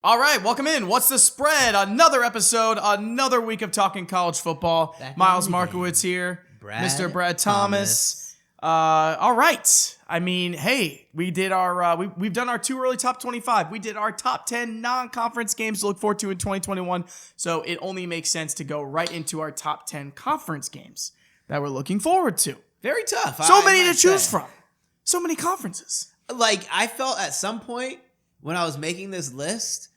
All right, welcome in. What's the spread? Another episode, another week of talking college football. Miles Markowitz here, Mr. Brad Thomas. All right. I mean, hey, we did our we've done our too early top 25. We did our top 10 non-conference games to look forward to in 2021. So it only makes sense to go right into our top 10 conference games that we're looking forward to. Very tough. So many to choose from. So many conferences. Like, I felt at some point when I was making this list,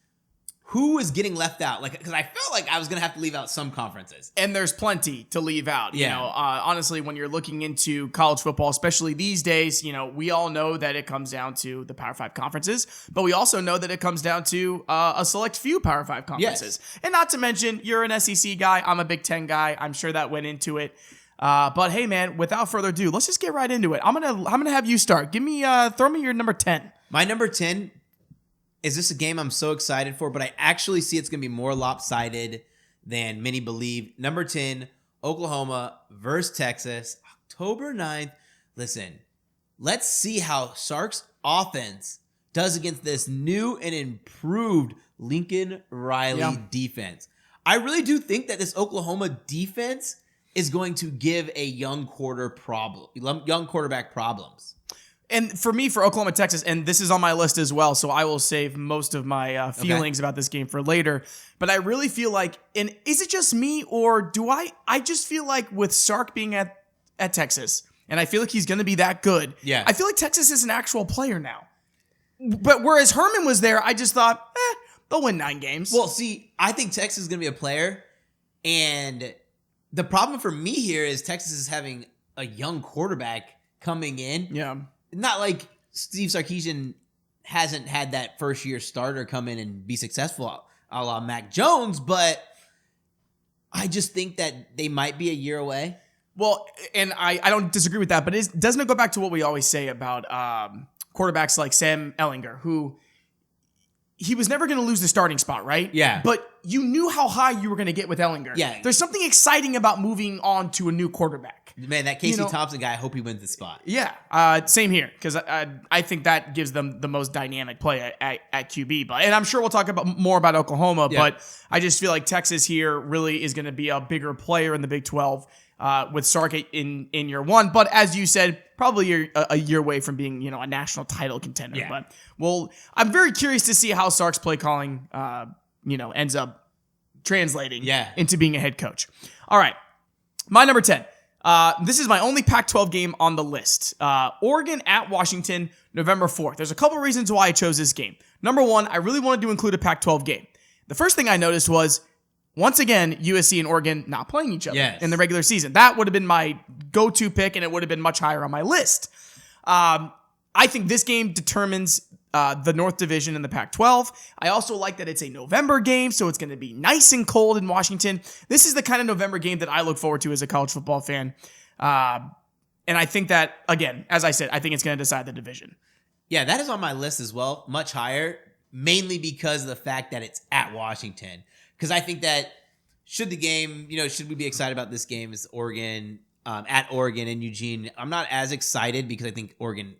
who was getting left out? Like, because I felt like I was going to have to leave out some conferences. And there's plenty to leave out. Yeah. You know, honestly, when you're looking into college football, especially these days, you know, we all know that it comes down to the Power 5 conferences, but we also know that it comes down to a select few Power 5 conferences. Yes. And not to mention, you're an SEC guy. I'm a Big Ten guy. I'm sure that went into it. But hey, man, without further ado, let's just get right into it. I'm gonna have you start. Give me, throw me your number 10. My number 10 is this a game I'm so excited for, but I actually see it's going to be more lopsided than many believe. Number 10, Oklahoma versus Texas, October 9th. Listen, let's see how Sark's offense does against this new and improved Lincoln Riley defense. I really do think that this Oklahoma defense is going to give a young quarterback problems. And for me, for Oklahoma, Texas, and this is on my list as well, so I will save most of my feelings about this game for later. But I really feel like, and is it just me, or do I just feel like with Sark being at Texas, and I feel like he's going to be that good, I feel like Texas is an actual player now. But whereas Herman was there, I just thought, they'll win 9 games. Well, see, I think Texas is going to be a player, and the problem for me here is Texas is having a young quarterback coming in. Yeah. Not like Steve Sarkisian hasn't had that first-year starter come in and be successful a la Mac Jones, but I just think that they might be a year away. Well, and I don't disagree with that, but doesn't it go back to what we always say about quarterbacks like Sam Ehlinger, who he was never going to lose the starting spot, right? Yeah. But you knew how high you were going to get with Ehlinger. Yeah. There's something exciting about moving on to a new quarterback. Man, that Casey Thompson guy, I hope he wins the spot. Yeah. Same here, because I think that gives them the most dynamic play at QB. And I'm sure we'll talk more about Oklahoma, but I just feel like Texas here really is going to be a bigger player in the Big 12 with Sark in year one. But as you said, probably a year away from being, a national title contender. Yeah. But I'm very curious to see how Sark's play calling, ends up translating into being a head coach. All right. My number 10. This is my only Pac-12 game on the list. Oregon at Washington, November 4th. There's a couple reasons why I chose this game. Number one, I really wanted to include a Pac-12 game. The first thing I noticed was, once again, USC and Oregon not playing each other in the regular season. That would have been my go-to pick, and it would have been much higher on my list. I think this game determines the North Division in the Pac-12. I also like that it's a November game, so it's going to be nice and cold in Washington. This is the kind of November game that I look forward to as a college football fan. And I think that, again, as I said, I think it's going to decide the division. Yeah, that is on my list as well, much higher, mainly because of the fact that it's at Washington. Because I think that should we be excited about this game as Oregon, at Oregon and Eugene, I'm not as excited because I think Oregon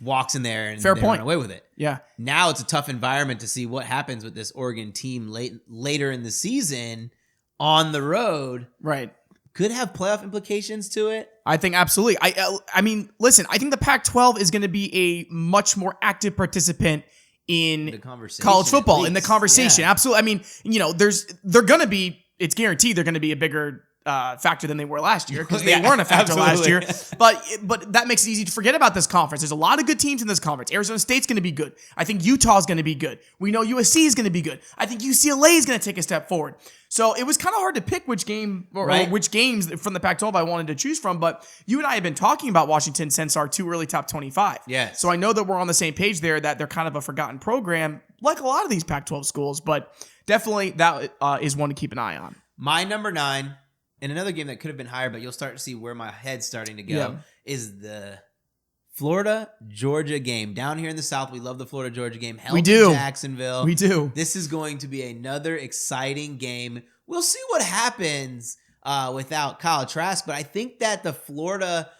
walks in there and run away with it. Yeah. Now it's a tough environment to see what happens with this Oregon team later in the season on the road. Right. Could have playoff implications to it. I think absolutely. I mean, listen, I think the Pac-12 is going to be a much more active participant in college football, in the conversation. Yeah. Absolutely. I mean, it's guaranteed they're going to be a bigger factor than they were last year, because they weren't a factor last year. But that makes it easy to forget about this conference. There's a lot of good teams in this conference. Arizona State's going to be good. I think Utah's going to be good. We know USC is going to be good. I think UCLA is going to take a step forward. So it was kind of hard to pick which game or which games from the Pac-12 I wanted to choose from. But you and I have been talking about Washington since our too early top 25. Yes. So I know that we're on the same page there, that they're kind of a forgotten program, like a lot of these Pac-12 schools. But definitely that is one to keep an eye on. My number 9, and another game that could have been higher, but you'll start to see where my head's starting to go, is the Florida-Georgia game. Down here in the South, we love the Florida-Georgia game. We do. In Jacksonville. We do. This is going to be another exciting game. We'll see what happens without Kyle Trask, but I think that the Florida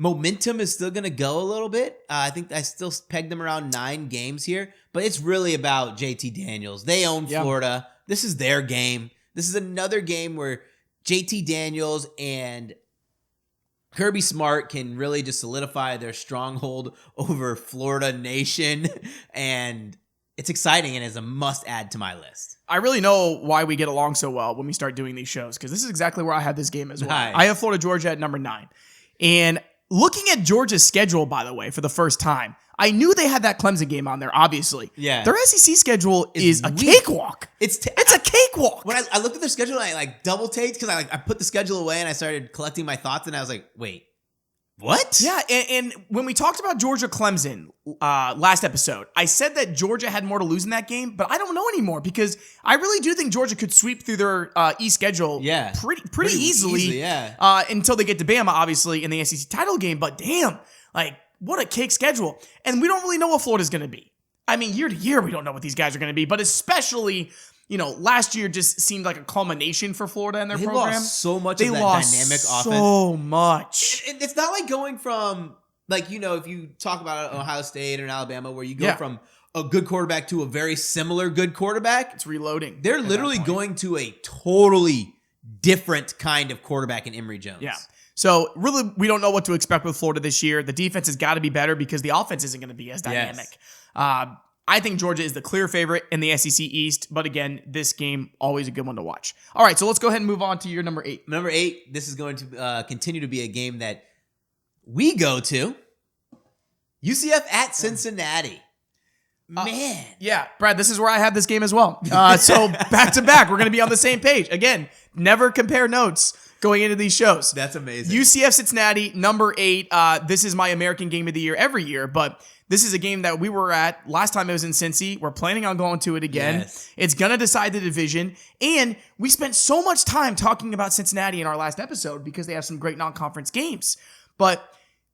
Momentum is still going to go a little bit. I think I still pegged them around 9 games here, but it's really about JT Daniels. They own Florida. This is their game. This is another game where JT Daniels and Kirby Smart can really just solidify their stronghold over Florida Nation, and it's exciting and is a must-add to my list. I really know why we get along so well when we start doing these shows, because this is exactly where I have this game as well. Nice. I have Florida Georgia at number 9. And looking at Georgia's schedule, by the way, for the first time, I knew they had that Clemson game on there, obviously. Yeah. Their SEC schedule is a cakewalk. It's a cakewalk. When I looked at their schedule, I double-taked because I put the schedule away and I started collecting my thoughts, and I was like, wait, what? Yeah, and when we talked about Georgia-Clemson last episode, I said that Georgia had more to lose in that game, but I don't know anymore because I really do think Georgia could sweep through their East schedule pretty easily until they get to Bama, obviously, in the SEC title game. But damn, what a cake schedule. And we don't really know what Florida's going to be. I mean, year to year, we don't know what these guys are going to be, but especially... last year just seemed like a culmination for Florida and their program. They lost so much of that dynamic offense. So much. It's not like going from, if you talk about Ohio State and Alabama, where you go from a good quarterback to a very similar good quarterback. It's reloading. They're literally going to a totally different kind of quarterback in Emory Jones. Yeah. So really, we don't know what to expect with Florida this year. The defense has got to be better because the offense isn't going to be as dynamic. Yes. I think Georgia is the clear favorite in the SEC East, but again, this game, always a good one to watch. All right, so let's go ahead and move on to your number 8. Number 8, this is going to continue to be a game that we go to. UCF at Cincinnati. Man. Yeah, Brad, this is where I have this game as well. So back to back, we're going to be on the same page. Again, never compare notes going into these shows. That's amazing. UCF Cincinnati, number 8. This is my American game of the year every year, but this is a game that we were at last time it was in Cincy. We're planning on going to it again. Yes. It's going to decide the division. And we spent so much time talking about Cincinnati in our last episode because they have some great non-conference games. But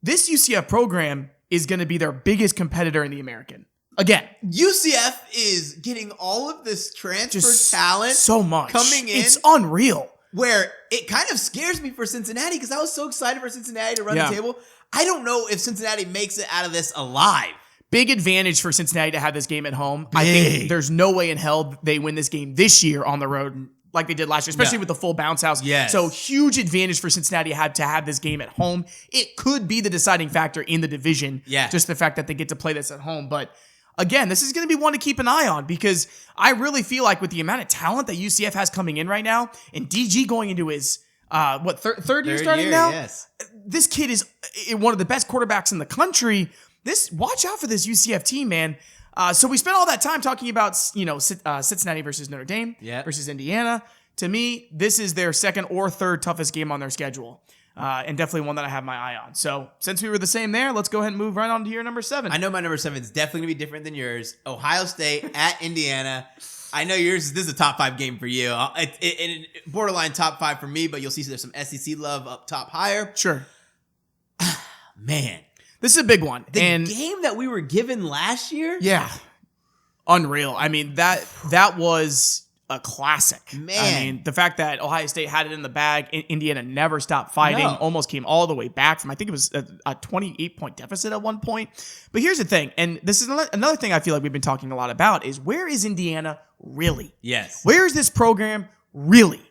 this UCF program is going to be their biggest competitor in the American. Again, UCF is getting all of this transfer talent so much coming in. It's unreal. Where it kind of scares me for Cincinnati because I was so excited for Cincinnati to run the table. I don't know if Cincinnati makes it out of this alive. Big advantage for Cincinnati to have this game at home. I think there's no way in hell they win this game this year on the road like they did last year, especially with the full bounce house. Yes. So huge advantage for Cincinnati to have this game at home. It could be the deciding factor in the division. Yeah. Just the fact that they get to play this at home. But again, this is going to be one to keep an eye on because I really feel like with the amount of talent that UCF has coming in right now and DG going into his third year starting now? Yes. This kid is one of the best quarterbacks in the country. Watch out for this UCF team, man. So we spent all that time talking about, Cincinnati versus Notre Dame versus Indiana. To me, this is their second or third toughest game on their schedule. And definitely one that I have my eye on. So since we were the same there, let's go ahead and move right on to your number 7. I know my number 7 is definitely going to be different than yours. Ohio State at Indiana. I know yours. This is a top 5 game for you. It borderline top 5 for me, but you'll see there's some SEC love up top higher. Sure. Man. This is a big one. The game that we were given last year? Yeah. Unreal. I mean, that was a classic. Man. I mean, the fact that Ohio State had it in the bag, Indiana never stopped fighting, almost came all the way back from, I think it was a 28-point deficit at one point. But here's the thing, and this is another thing I feel like we've been talking a lot about, is where is Indiana really? Yes. Where is this program really?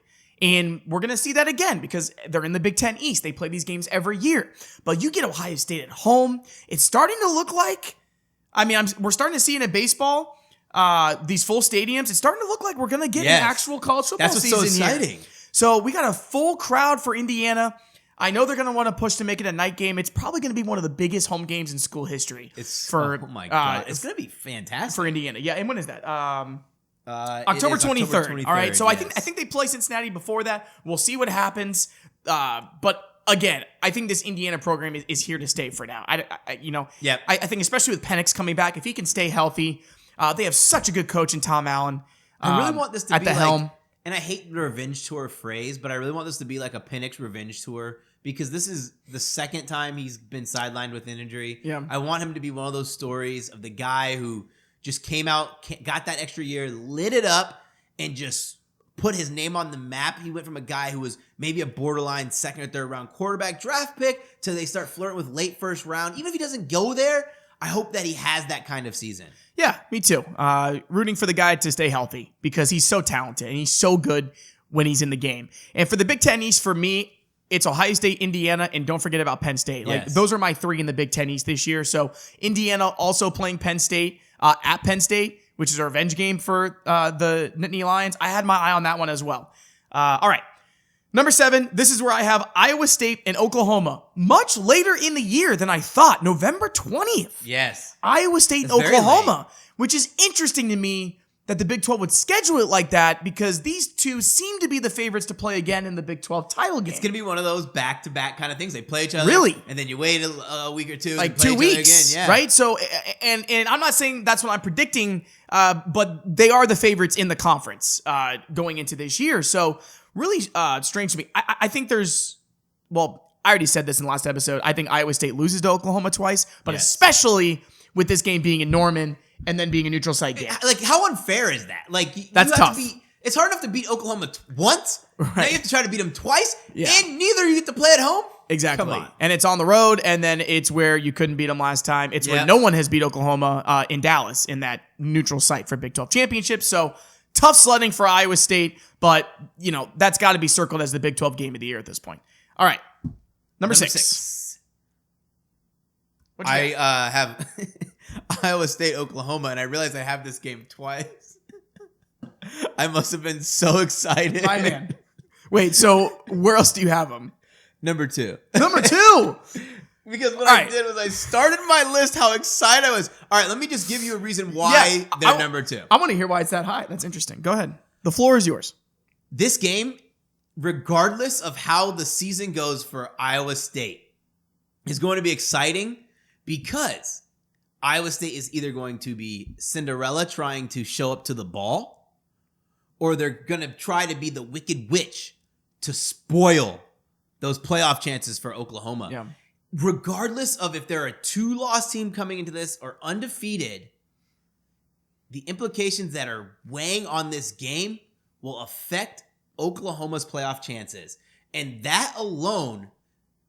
And we're going to see that again because they're in the Big Ten East. They play these games every year. But you get Ohio State at home. It's starting to look like, we're starting to see in baseball, these full stadiums. It's starting to look like we're going to get an actual college football season. That's what's so exciting. Here. So we got a full crowd for Indiana. I know they're going to want to push to make it a night game. It's probably going to be one of the biggest home games in school history. Oh my God. It's going to be fantastic. For Indiana. Yeah, and when is that? October 23rd. All right. So I think they play Cincinnati before that. We'll see what happens. But again, I think this Indiana program is here to stay for now. I think especially with Penix coming back, if he can stay healthy, they have such a good coach in Tom Allen. I really want this to at be the helm. And I hate the revenge tour phrase, but I really want this to be like a Penix revenge tour because this is the second time he's been sidelined with an injury. Yeah. I want him to be one of those stories of the guy who just came out, got that extra year, lit it up, and just put his name on the map. He went from a guy who was maybe a borderline second or third round quarterback draft pick to they start flirting with late first round. Even if he doesn't go there, I hope that he has that kind of season. Yeah, me too. Rooting for the guy to stay healthy because he's so talented and he's so good when he's in the game. And for the Big Ten East, for me, it's Ohio State, Indiana, and don't forget about Penn State. Like those are my three in the Big Ten East this year. So Indiana also playing Penn State at Penn State, which is a revenge game for the Nittany Lions. I had my eye on that one as well. All right. Number 7, this is where I have Iowa State and Oklahoma. Much later in the year than I thought. November 20th. Yes. Iowa State and Oklahoma, which is interesting to me that the Big 12 would schedule it like that because these two seem to be the favorites to play again in the Big 12 title game. It's going to be one of those back-to-back kind of things. They play each other. Really? And then you wait a week or two. Like and play 2 each weeks, other again. Yeah. right? So, and I'm not saying that's what I'm predicting, but they are the favorites in the conference going into this year. So, really strange to me. I think there's, well, I already said this in the last episode. I think Iowa State loses to Oklahoma twice, but especially with this game being in Norman and then being a neutral site game. Like, how unfair is that? Like, that's tough. It's hard enough to beat Oklahoma once. Right. Now you have to try to beat them twice, and neither you get to play at home. Exactly. Come on. And it's on the road, and then it's where you couldn't beat them last time. It's where no one has beat Oklahoma in Dallas in that neutral site for Big 12 championships. So tough sledding for Iowa State, but, you know, that's got to be circled as the Big 12 game of the year at this point. All right. Number six. I have Iowa State, Oklahoma, and I realized I have this game twice. I must have been so excited. My man. Wait, so where else do you have them? Number 2. Number 2! Because what I did was I started my list how excited I was. All right, let me just give you a reason why they're number 2. I want to hear why it's that high. That's interesting. Go ahead. The floor is yours. This game, regardless of how the season goes for Iowa State, is going to be exciting because Iowa State is either going to be Cinderella trying to show up to the ball, or they're going to try to be the Wicked Witch to spoil those playoff chances for Oklahoma. Yeah. Regardless of if they're a 2-loss team coming into this or undefeated, the implications that are weighing on this game will affect Oklahoma's playoff chances. And that alone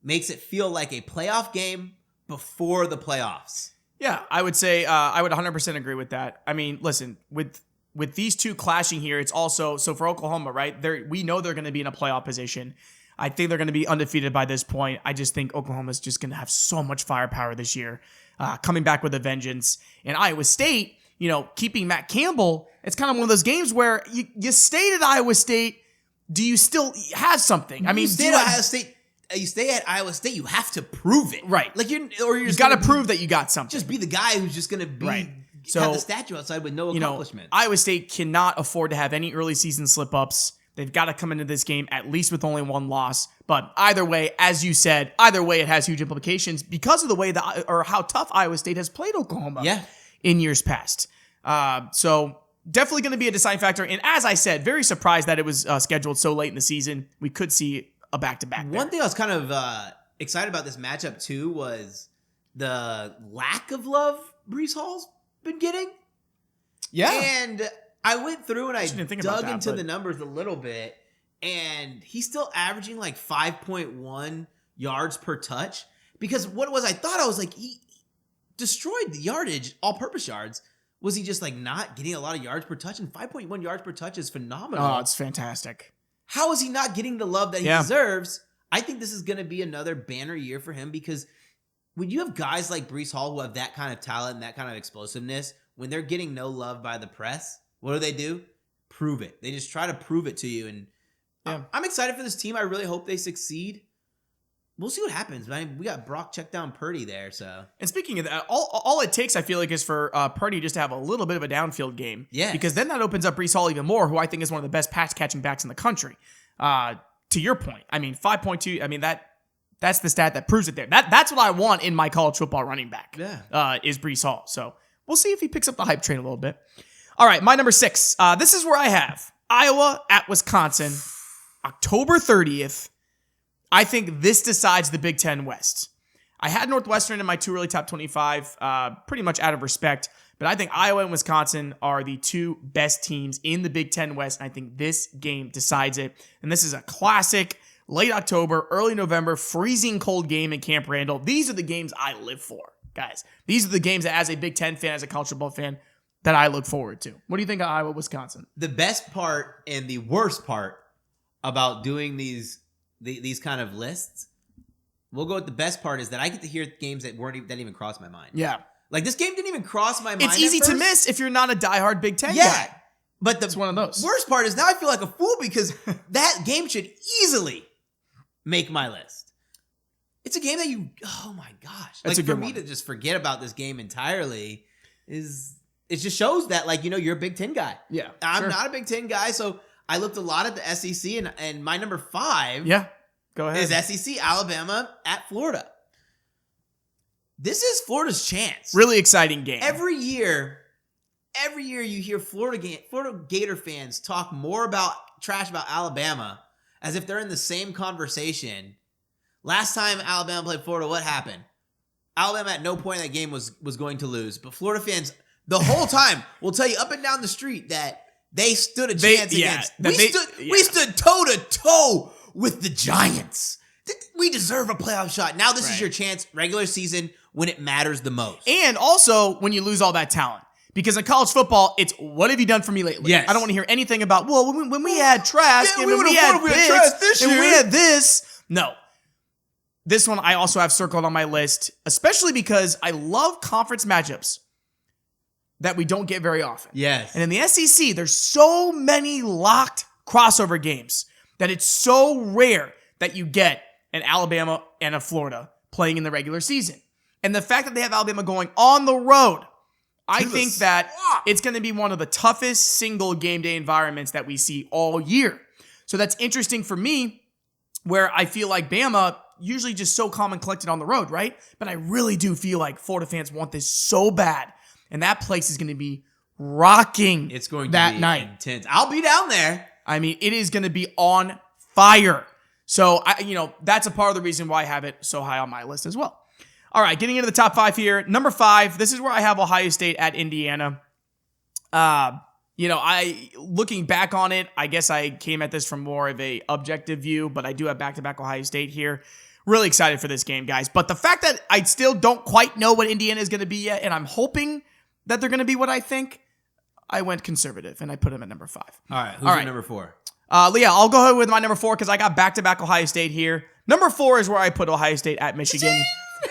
makes it feel like a playoff game before the playoffs. Yeah, I would say I would 100% agree with that. I mean, listen, with these two clashing here, it's also, so for Oklahoma, right, we know they're going to be in a playoff position. I think they're going to be undefeated by this point. I just think Oklahoma's just going to have so much firepower this year, coming back with a vengeance. And Iowa State, you know, keeping Matt Campbell, it's kind of one of those games where you stayed at Iowa State. Do you still have something? I mean, you stay at Iowa State. You stay at Iowa State. You have to prove it, right? Like you got to prove that you got something. Just be the guy who's just going to be have the statue outside with no accomplishment. Iowa State cannot afford to have any early season slip-ups. They've got to come into this game at least with only one loss. But either way, as you said, it has huge implications because of the way how tough Iowa State has played Oklahoma in years past. So definitely going to be a deciding factor. And as I said, very surprised that it was scheduled so late in the season. We could see a back-to-back there. One thing I was kind of excited about this matchup too was the lack of love Breece Hall's been getting. Yeah. And I went through and I dug into the numbers a little bit, and he's still averaging like 5.1 yards per touch. Because what it was, I was like, he destroyed the yardage, all-purpose yards. Was he just like not getting a lot of yards per touch? And 5.1 yards per touch is phenomenal. Oh, it's fantastic. How is he not getting the love that he deserves? I think this is going to be another banner year for him because when you have guys like Breece Hall who have that kind of talent and that kind of explosiveness, when they're getting no love by the press, what do? Prove it. They just try to prove it to you. And I'm excited for this team. I really hope they succeed. We'll see what happens. Man, we got Brock check down Purdy there. So, and speaking of that, all it takes, I feel like, is for Purdy just to have a little bit of a downfield game. Yeah. Because then that opens up Breece Hall even more, who I think is one of the best pass catching backs in the country. To your point, I mean, 5.2. I mean that's the stat that proves it there. That's what I want in my college football running back. Yeah. Is Breece Hall. So we'll see if he picks up the hype train a little bit. All right, my number 6. This is where I have Iowa at Wisconsin, October 30th. I think this decides the Big Ten West. I had Northwestern in my two early top 25, pretty much out of respect. But I think Iowa and Wisconsin are the two best teams in the Big Ten West, and I think this game decides it. And this is a classic, late October, early November, freezing cold game in Camp Randall. These are the games I live for, guys. These are the games that, as a Big Ten fan, as a college football fan, that I look forward to. What do you think of Iowa, Wisconsin? The best part and the worst part about doing these kind of lists, we'll go with the best part, is that I get to hear games that didn't even cross my mind. Yeah. Like, this game didn't even cross my mind. It's easy to miss if you're not a diehard Big Ten guy. But it's one of those. Worst part is now I feel like a fool because that game should easily make my list. It's a game that oh my gosh. That's like, for me to just forget about this game entirely it just shows that, like, you're a Big Ten guy. Yeah. I'm not a Big Ten guy, so I looked a lot at the SEC, and my number 5 go ahead. is SEC, Alabama at Florida. This is Florida's chance. Really exciting game. Every year you hear Florida Gator fans talk more trash about Alabama as if they're in the same conversation. Last time Alabama played Florida, what happened? Alabama at no point in that game was going to lose. But Florida fans the whole time will tell you up and down the street that they stood a chance against. We stood toe to toe with the Giants. We deserve a playoff shot. Now this is your chance, regular season, when it matters the most. And also when you lose all that talent. Because in college football, it's what have you done for me lately? Yes. I don't want to hear anything about, well, when we had Trask, and when we had this and year. we had this. No. This one I also have circled on my list, especially because I love conference matchups that we don't get very often. Yes. And in the SEC, there's so many locked crossover games that it's so rare that you get an Alabama and a Florida playing in the regular season. And the fact that they have Alabama going on the road, I think that it's going to be one of the toughest single game day environments that we see all year. So that's interesting for me, where I feel like Bama usually just so calm and collected on the road, right? But I really do feel like Florida fans want this so bad. And that place is going to be rocking. It's going to that be night. Intense. I'll be down there. I mean, it is going to be on fire. So, that's a part of the reason why I have it so high on my list as well. All right, getting into the top 5 here. Number 5, this is where I have Ohio State at Indiana. Looking back on it, I guess I came at this from more of a objective view, but I do have back-to-back Ohio State here. Really excited for this game, guys. But the fact that I still don't quite know what Indiana is going to be yet, and I'm hoping that they're going to be what I think, I went conservative, and I put them at number 5. All right, who's your number 4? I'll go ahead with my number 4 because I got back-to-back Ohio State here. Number 4 is where I put Ohio State at Michigan.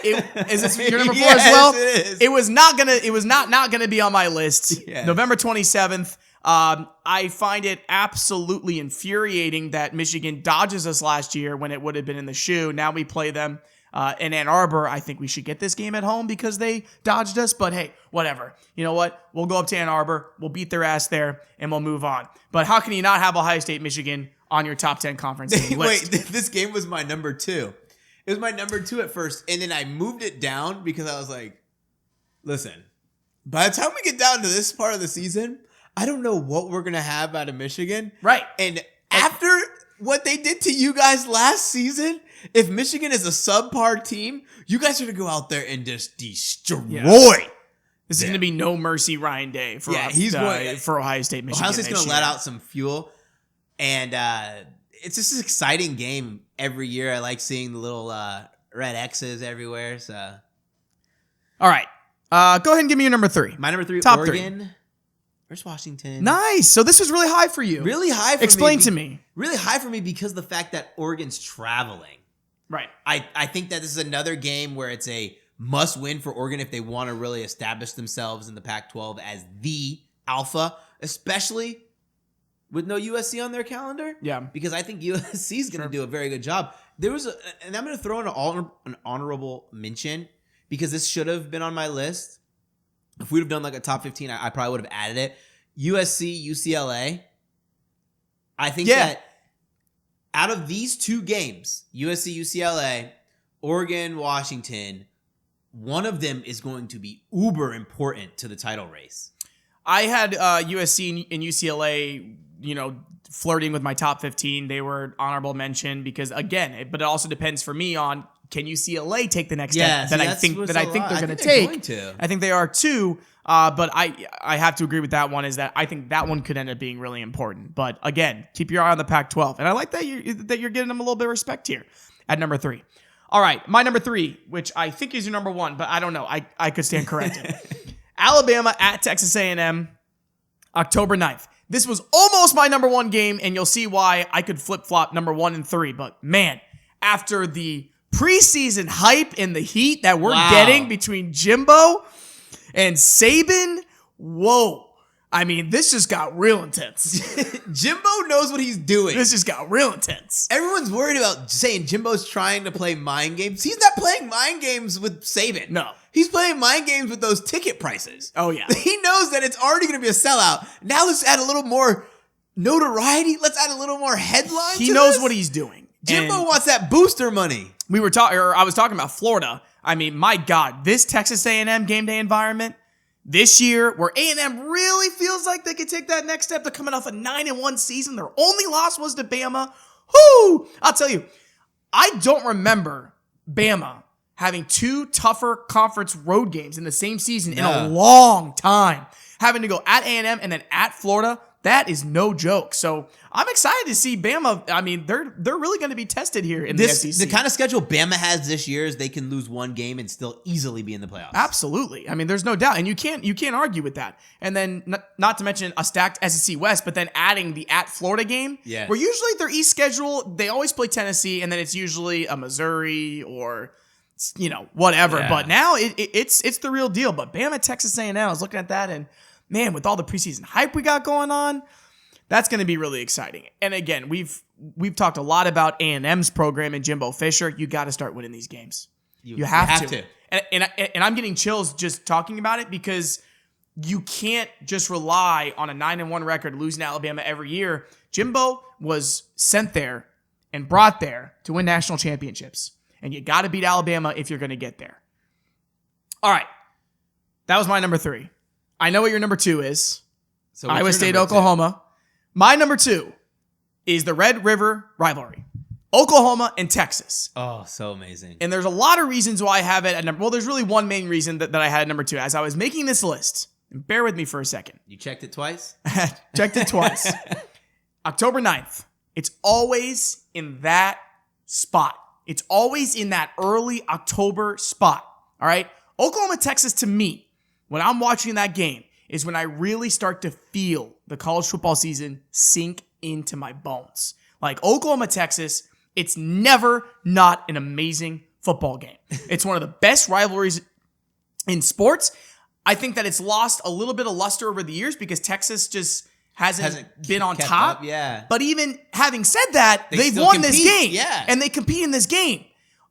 Is this your number 4 as well? It is. It was not gonna be on my list. Yeah. November 27th. I find it absolutely infuriating that Michigan dodges us last year when it would have been in the shoe. Now we play them in Ann Arbor. I think we should get this game at home because they dodged us. But hey, whatever. You know what? We'll go up to Ann Arbor. We'll beat their ass there, and we'll move on. But how can you not have Ohio State, Michigan on your top 10 conference list? Wait, this game was my number 2. It was my number 2 at first, and then I moved it down because I was like, listen, by the time we get down to this part of the season, I don't know what we're going to have out of Michigan. Right. And after what they did to you guys last season, if Michigan is a subpar team, you guys are going to go out there and just destroy. Yeah. This is going to be no mercy Ryan Day for for Ohio State, Michigan. Ohio State's going to let out some fuel, and it's just an exciting game every year. I like seeing the little red X's everywhere. So, all right, go ahead and give me your number 3. My number 3, top Oregon. 3. Where's Washington? Nice. So this is really high for you. Really high for me. Explain to me. Really high for me because of the fact that Oregon's traveling. Right. I think that this is another game where it's a must win for Oregon if they want to really establish themselves in the Pac-12 as the alpha, especially with no USC on their calendar. Yeah. Because I think USC is going to do a very good job. And I'm going to throw in an honorable mention because this should have been on my list. If we'd have done like a top 15, I probably would have added it. USC, UCLA. I think that out of these 2 games, USC, UCLA, Oregon, Washington, one of them is going to be uber important to the title race. I had USC and UCLA, flirting with my top 15. They were honorable mention because, again, but it also depends for me on can UCLA take the next step that I think they're going to take? I think they are too. But I have to agree with that one, is that I think that one could end up being really important. But again, keep your eye on the Pac-12. And I like that you're giving them a little bit of respect here at number 3. All right, my number 3, which I think is your number 1, but I don't know. I could stand corrected. Alabama at Texas A&M, October 9th. This was almost my number 1 game, and you'll see why I could flip-flop number 1 and 3. But man, after the preseason hype and the heat that we're getting between Jimbo and Saban, whoa. I mean, this just got real intense. Jimbo knows what he's doing. This just got real intense. Everyone's worried about saying Jimbo's trying to play mind games. He's not playing mind games with Saban. No. He's playing mind games with those ticket prices. Oh, yeah. He knows that it's already going to be a sellout. Now let's add a little more notoriety. Let's add a little more headline. He knows what he's doing. Jimbo wants that booster money. I was talking about Florida. I mean, my God, this Texas A&M game day environment this year, where A&M really feels like they could take that next step. They're coming off a 9-1 season. Their only loss was to Bama. Whoo! I'll tell you, I don't remember Bama having 2 tougher conference road games in the same season in a long time. Having to go at A&M and then at Florida, that is no joke. So I'm excited to see Bama. I mean, they're really going to be tested here in the SEC. The kind of schedule Bama has this year is they can lose 1 game and still easily be in the playoffs. Absolutely. I mean, there's no doubt, and you can't argue with that. And then not to mention a stacked SEC West, but then adding the at Florida game, where usually their East schedule, they always play Tennessee, and then it's usually a Missouri or whatever. Yeah. But now it's the real deal. But Bama, Texas A&M, I was looking at that, and man, with all the preseason hype we got going on, that's going to be really exciting. And again, we've talked a lot about A&M's program and Jimbo Fisher. You got to start winning these games. You have to. And I'm getting chills just talking about it, because you can't just rely on a 9-1 record losing to Alabama every year. Jimbo was sent there and brought there to win national championships. And you got to beat Alabama if you're going to get there. All right. That was my number 3. I know what your number 2 is. So Iowa State, Oklahoma. 2? My number 2 is the Red River rivalry. Oklahoma and Texas. Oh, so amazing. And there's a lot of reasons why I have it at number... Well, there's really one main reason that I had at number 2. As I was making this list, and bear with me for a second. You checked it twice? Checked it twice. October 9th. It's always in that spot. It's always in that early October spot. All right? Oklahoma, Texas, to me, when I'm watching that game, is when I really start to feel the college football season sink into my bones. Like Oklahoma, Texas, it's never not an amazing football game. It's one of the best rivalries in sports. I think that it's lost a little bit of luster over the years because Texas just hasn't been on top. Up, yeah. But even having said that, they've won this game. Yeah. And they compete in this game.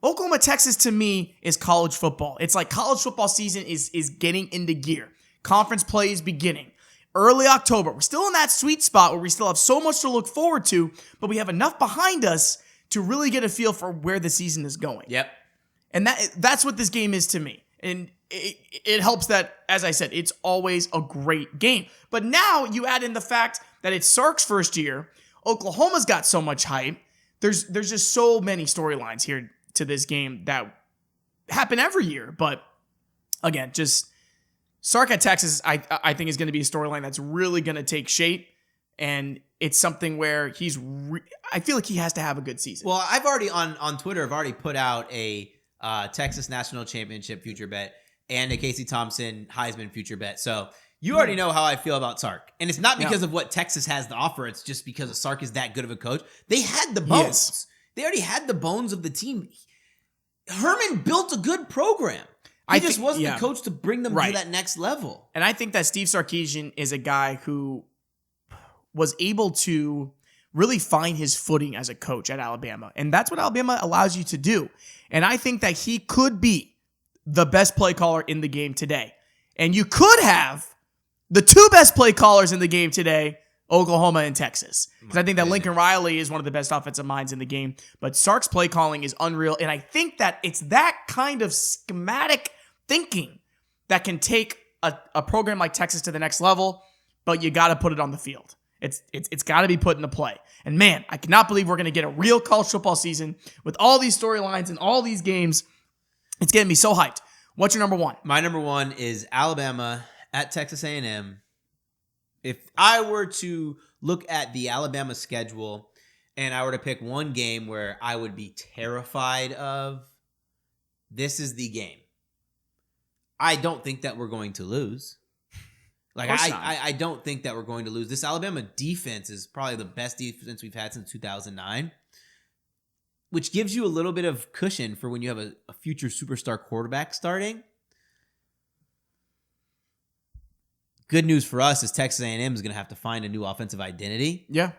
Oklahoma, Texas, to me, is college football. It's like college football season is getting into gear. Conference play is beginning. Early October. We're still in that sweet spot where we still have so much to look forward to, but we have enough behind us to really get a feel for where the season is going. Yep. And that's what this game is to me. And it helps that, as I said, it's always a great game. But now you add in the fact that it's Sark's first year. Oklahoma's got so much hype. There's just so many storylines here to this game that happen every year. But again, just Sark at Texas, I think is going to be a storyline that's really going to take shape. And it's something where I feel like he has to have a good season. Well, I've already on Twitter, I've already put out a Texas National Championship future bet and a Casey Thompson Heisman future bet. So you already know how I feel about Sark. And it's not because of what Texas has to offer. It's just because Sark is that good of a coach. They had the bones. Yes. They already had the bones of the team. Herman built a good program. He just wasn't the coach to bring them to that next level. And I think that Steve Sarkisian is a guy who was able to really find his footing as a coach at Alabama. And that's what Alabama allows you to do. And I think that he could be the best play caller in the game today. And you could have the 2 best play callers in the game today, Oklahoma and Texas. Because I think that Lincoln Riley is one of the best offensive minds in the game. But Sark's play calling is unreal. And I think that it's that kind of schematic thinking that can take a program like Texas to the next level, but you got to put it on the field. It's got to be put into play. And man, I cannot believe we're going to get a real college football season with all these storylines and all these games. It's getting me so hyped. What's your number one? My number one is Alabama at Texas A&M. If I were to look at the Alabama schedule and I were to pick one game where I would be terrified of, this is the game. I don't think that we're going to lose. Like I don't think that we're going to lose. This Alabama defense is probably the best defense we've had since 2009, which gives you a little bit of cushion for when you have a future superstar quarterback starting. Good news for us is Texas A&M is going to have to find a new offensive identity. Yeah.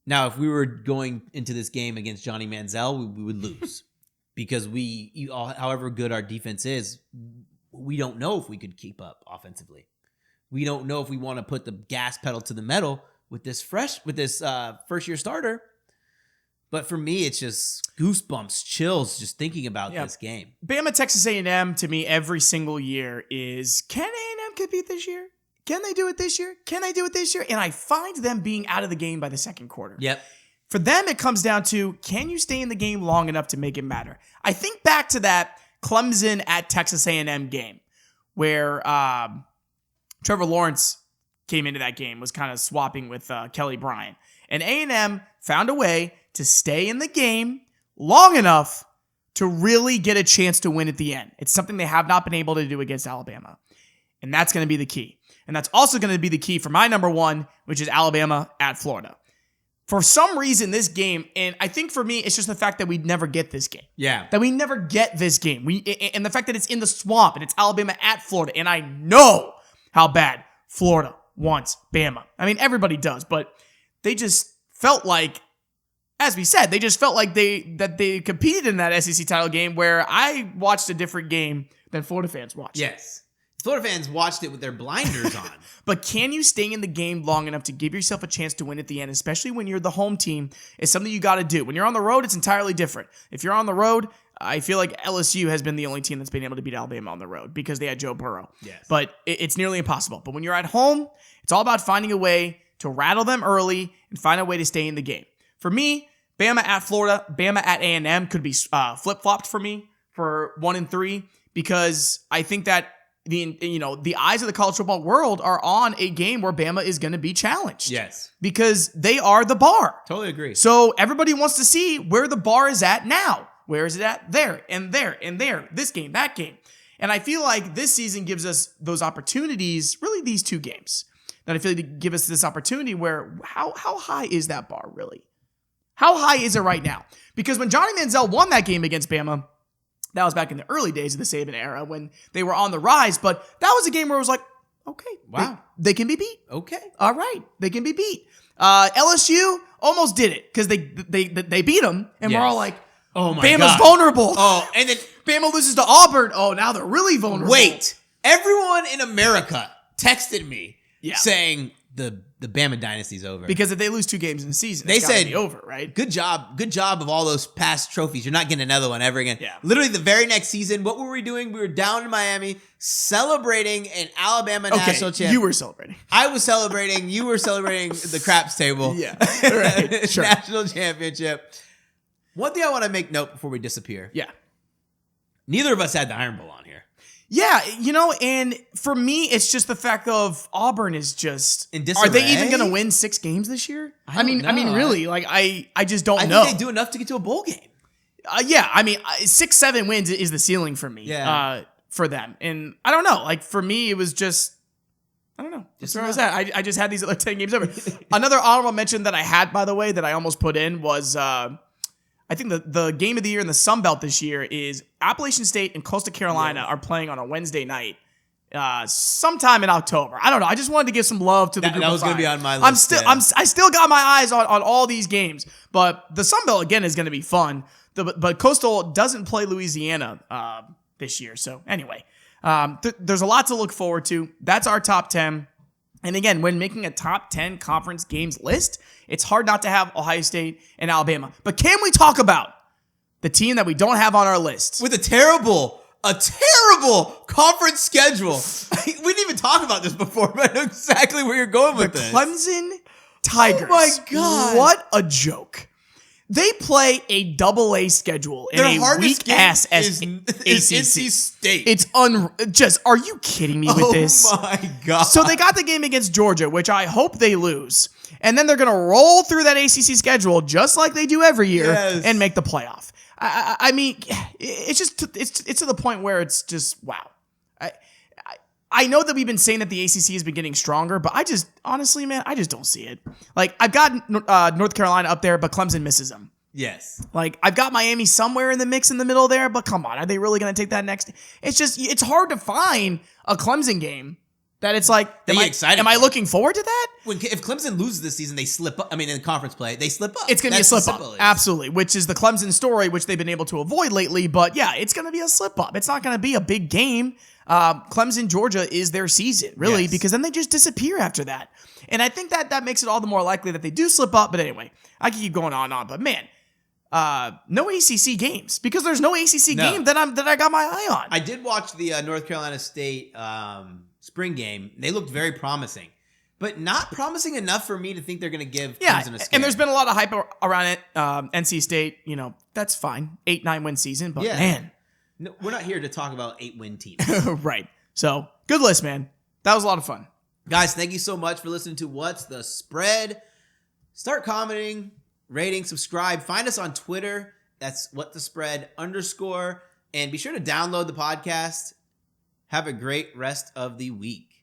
Now, if we were going into this game against Johnny Manziel, we would lose because however good our defense is, we don't know if we could keep up offensively. We don't know if we want to put the gas pedal to the metal with this first year starter. But for me, it's just goosebumps, chills, just thinking about this game. Bama, Texas A&M, to me, every single year is, can A&M compete this year? Can they do it this year? Can they do it this year? And I find them being out of the game by the second quarter. Yep. For them, it comes down to, can you stay in the game long enough to make it matter? I think back to that Clemson at Texas A&M game where Trevor Lawrence came into that game, was kind of swapping with Kelly Bryant. And A&M found a way to stay in the game long enough to really get a chance to win at the end. It's something they have not been able to do against Alabama. And that's going to be the key. And that's also going to be the key for my number one, which is Alabama at Florida. For some reason, this game, and I think for me, it's just the fact that we never get this game. Yeah. That we never get this game. And the fact that it's in the swamp and it's Alabama at Florida. And I know how bad Florida wants Bama. I mean, everybody does, but they just felt like, as we said, they just felt like they competed in that SEC title game where I watched a different game than Florida fans watched. Yes. Florida fans watched it with their blinders on. But can you stay in the game long enough to give yourself a chance to win at the end, especially when you're the home team? It's something you got to do. When you're on the road, it's entirely different. If you're on the road, I feel like LSU has been the only team that's been able to beat Alabama on the road because they had Joe Burrow. Yes. But it's nearly impossible. But when you're at home, it's all about finding a way to rattle them early and find a way to stay in the game. For me, Bama at Florida, Bama at A&M could be flip-flopped for me for 1 and 3 because I think that the eyes of the college football world are on a game where Bama is going to be challenged. Yes. Because they are the bar. Totally agree. So everybody wants to see where the bar is at now. Where is it at? There and there and there. This game, that game. And I feel like this season gives us those opportunities, really these two games, that I feel like give us this opportunity where how high is that bar really? How high is it right now? Because when Johnny Manziel won that game against Bama, that was back in the early days of the Saban era when they were on the rise. But that was a game where it was like, okay, wow, they can be beat. Okay. All right, they can be beat. LSU almost did it because they beat them. And we're all like, oh my Bama's God. vulnerable. Oh, and then Bama loses to Auburn. Oh, now they're really vulnerable. Wait, everyone in America texted me saying the Bama dynasty's over. Because if they lose 2 games in the season, they said be over, right? Good job of all those past trophies. You're not getting another one ever again. Yeah. Literally the very next season, what were we doing? We were down in Miami celebrating an Alabama national champion. You were celebrating. I was celebrating. You were celebrating the craps table. Yeah. Right. Sure. National championship. One thing I want to make note before we disappear. Yeah. Neither of us had the Iron Bowl on here. Yeah, and for me, it's just the fact of Auburn is just. In disarray? Are they even going to win 6 games this year? I mean, really, like I just don't know. I think they do enough to get to a bowl game. 6-7 wins is the ceiling for me. Yeah. For them, and I don't know. Like for me, it was just. I don't know. Just where I was at. I just had these other 10 games over. Another honorable mention that I had, by the way, that I almost put in was. I think the game of the year in the Sun Belt this year is Appalachian State and Coastal Carolina are playing on a Wednesday night sometime in October. I don't know. I just wanted to give some love to the group. That was going to be on my list. I still got my eyes on all these games, but the Sun Belt again is going to be fun. But Coastal doesn't play Louisiana this year. So anyway, there's a lot to look forward to. That's our top 10. And again, when making a top 10 conference games list, it's hard not to have Ohio State and Alabama. But can we talk about the team that we don't have on our list? With a terrible conference schedule. We didn't even talk about this before, but I know exactly where you're going with this. Clemson Tigers. Oh my God. What a joke. They play a AA schedule in Their a weak ass is ACC. NC State. It's just, are you kidding me with this? Oh my God. So they got the game against Georgia, which I hope they lose. And then they're going to roll through that ACC schedule just like they do every year and make the playoff. I mean, it's just, it's to the point where it's just, wow. I know that we've been saying that the ACC has been getting stronger, but I just, honestly, man, I just don't see it. Like, I've got North Carolina up there, but Clemson misses them. Yes. Like, I've got Miami somewhere in the mix in the middle there, but come on, are they really going to take that next? It's just, it's hard to find a Clemson game that it's like, am I looking forward to that? If Clemson loses this season, they slip up. I mean, in conference play, they slip up. It's going to be a slip up. Absolutely. Which is the Clemson story, which they've been able to avoid lately. But yeah, it's going to be a slip up. It's not going to be a big game. Clemson, Georgia is their season, really, because then they just disappear after that. And I think that makes it all the more likely that they do slip up. But anyway, I can keep going on and on. But man, no ACC games, because there's no ACC game that I got my eye on. I did watch the North Carolina State spring game. They looked very promising, but not promising enough for me to think they're going to give Clemson a scare. And there's been a lot of hype around it. NC State, that's fine. 8-9 win season, but man. No, we're not here to talk about 8-win teams. Right. So, good list, man. That was a lot of fun. Guys, thank you so much for listening to What's the Spread. Start commenting, rating, subscribe. Find us on Twitter. That's _. And be sure to download the podcast. Have a great rest of the week.